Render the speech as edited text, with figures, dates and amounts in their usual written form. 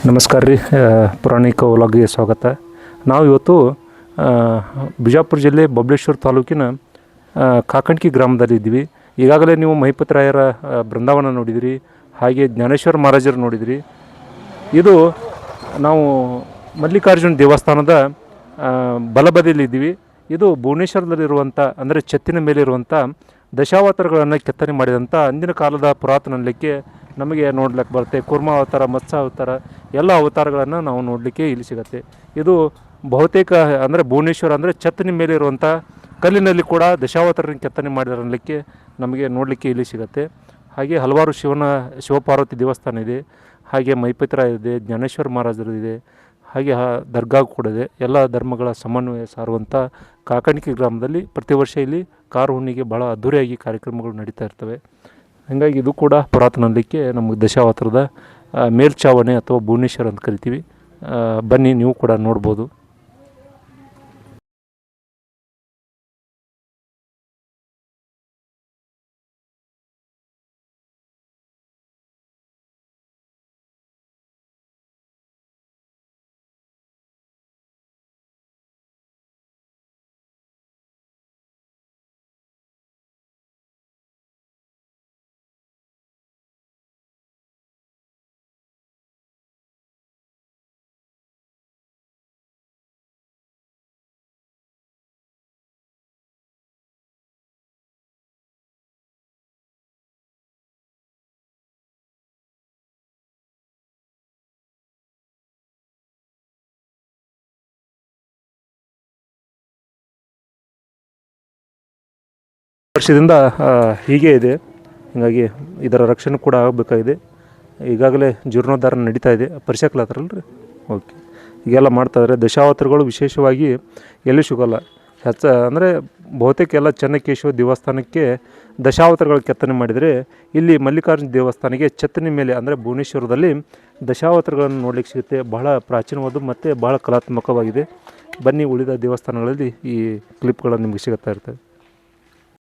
ನಮಸ್ಕಾರ ರೀ. ಪುರಾಣಿಕ ವ್ಲಾಗ್ಗೆ ಸ್ವಾಗತ. ನಾವು ಇವತ್ತು ಬಿಜಾಪುರ ಜಿಲ್ಲೆ ಬಬಲೇಶ್ವರ ತಾಲೂಕಿನ ಕಾಕಂಡ್ಕಿ ಗ್ರಾಮದಲ್ಲಿದ್ದೀವಿ. ಈಗಾಗಲೇ ನೀವು ಮಹಿಪತರಾಯರ ಬೃಂದಾವನ ನೋಡಿದಿರಿ, ಹಾಗೆ ಜ್ಞಾನೇಶ್ವರ ಮಹಾರಾಜರು ನೋಡಿದಿರಿ. ಇದು ನಾವು ಮಲ್ಲಿಕಾರ್ಜುನ ದೇವಸ್ಥಾನದ ಬಲಬದಿಯಲ್ಲಿದ್ದೀವಿ. ಇದು ಭುವನೇಶ್ವರದಲ್ಲಿರುವಂಥ, ಅಂದರೆ ಛತ್ತಿನ ಮೇಲಿರುವಂಥ ದಶಾವತಾರಗಳನ್ನು ಕೆತ್ತನೆ ಮಾಡಿದಂಥ ಅಂದಿನ ಕಾಲದ ಪುರಾತನ ಲಿಕ್ಕೆ ನಮಗೆ ನೋಡ್ಲಿಕ್ಕೆ ಬರುತ್ತೆ. ಕೂರ್ಮ ಅವತಾರ, ಮತ್ಸ್ಯ ಅವತಾರ ಎಲ್ಲ ಅವತಾರಗಳನ್ನು ನಾವು ನೋಡಲಿಕ್ಕೆ ಇಲ್ಲಿ ಸಿಗುತ್ತೆ. ಇದು ಬಹುತೇಕ ಅಂದರೆ ಭುವನೇಶ್ವರ ಅಂದರೆ ಛತ್ತಿನ ಮೇಲೆ ಇರುವಂಥ ಕಲ್ಲಿನಲ್ಲಿ ಕೂಡ ದಶಾವತಾರನ ಕೆತ್ತನೆ ಮಾಡಿರಲಿಕ್ಕೆ ನಮಗೆ ನೋಡಲಿಕ್ಕೆ ಇಲ್ಲಿ ಸಿಗುತ್ತೆ. ಹಾಗೆ ಹಲವಾರು ಶಿವಪಾರ್ವತಿ ದೇವಸ್ಥಾನ ಇದೆ, ಹಾಗೆ ಮಹಿಪತರಾಯ ಇದೆ, ಜ್ಞಾನೇಶ್ವರ ಮಹಾರಾಜರು ಇದೆ, ಹಾಗೆ ದರ್ಗಾ ಕೂಡ ಇದೆ. ಎಲ್ಲ ಧರ್ಮಗಳ ಸಮನ್ವಯ ಸಾರುವಂಥ ಕಾಕಂಡ್ಕಿ ಗ್ರಾಮದಲ್ಲಿ ಪ್ರತಿ ವರ್ಷ ಇಲ್ಲಿ ಕಾರು ಹುಣ್ಣಿಗೆ ಭಾಳ ಅದ್ಧೂರಿಯಾಗಿ ಕಾರ್ಯಕ್ರಮಗಳು ನಡೀತಾ ಇರ್ತವೆ. ಹಾಗಾಗಿ ಇದು ಕೂಡ ಪುರಾತನಲಿಕ್ಕೆ ನಮಗೆ ದಶಾವತಾರದ ಮೇಲ್ಛಾವಣಿ ಅಥವಾ ಭುವನೇಶ್ವರ ಅಂತ ಕರಿತೀವಿ. ಬನ್ನಿ, ನೀವು ಕೂಡ ನೋಡ್ಬೋದು. ವರ್ಷದಿಂದ ಹೀಗೆ ಇದೆ. ಹೀಗಾಗಿ ಇದರ ರಕ್ಷಣೆ ಕೂಡ ಆಗಬೇಕಾಗಿದೆ. ಈಗಾಗಲೇ ಜೀರ್ಣೋದ್ಧಾರ ನಡೀತಾ ಇದೆ. ಪರಿಶಾಕ್ಲತ್ತಾರಲ್ರಿ, ಓಕೆ. ಈಗೆಲ್ಲ ಮಾಡ್ತಾಯಿದ್ದಾರೆ. ದಶಾವತಾರಗಳು ವಿಶೇಷವಾಗಿ ಎಲ್ಲಿ ಸಿಗೋಲ್ಲ. ಅಂದರೆ ಬಹುತೇಕ ಎಲ್ಲ ಚೆನ್ನಕೇಶವ ದೇವಸ್ಥಾನಕ್ಕೆ ದಶಾವತಾರಗಳು ಕೆತ್ತನೆ ಮಾಡಿದರೆ, ಇಲ್ಲಿ ಮಲ್ಲಿಕಾರ್ಜುನ ದೇವಸ್ಥಾನಕ್ಕೆ ಛತ್ತಿನ ಮೇಲೆ ಅಂದರೆ ಭುವನೇಶ್ವರದಲ್ಲಿ ದಶಾವತಾರಗಳನ್ನು ನೋಡಲಿಕ್ಕೆ ಸಿಗುತ್ತೆ. ಬಹಳ ಪ್ರಾಚೀನವಾದ ಮತ್ತು ಬಹಳ ಕಲಾತ್ಮಕವಾಗಿದೆ. ಬನ್ನಿ, ಉಳಿದ ದೇವಸ್ಥಾನಗಳಲ್ಲಿ ಈ ಕ್ಲಿಪ್ಗಳು ನಿಮಗೆ ಸಿಗುತ್ತಾ ಇರ್ತವೆ.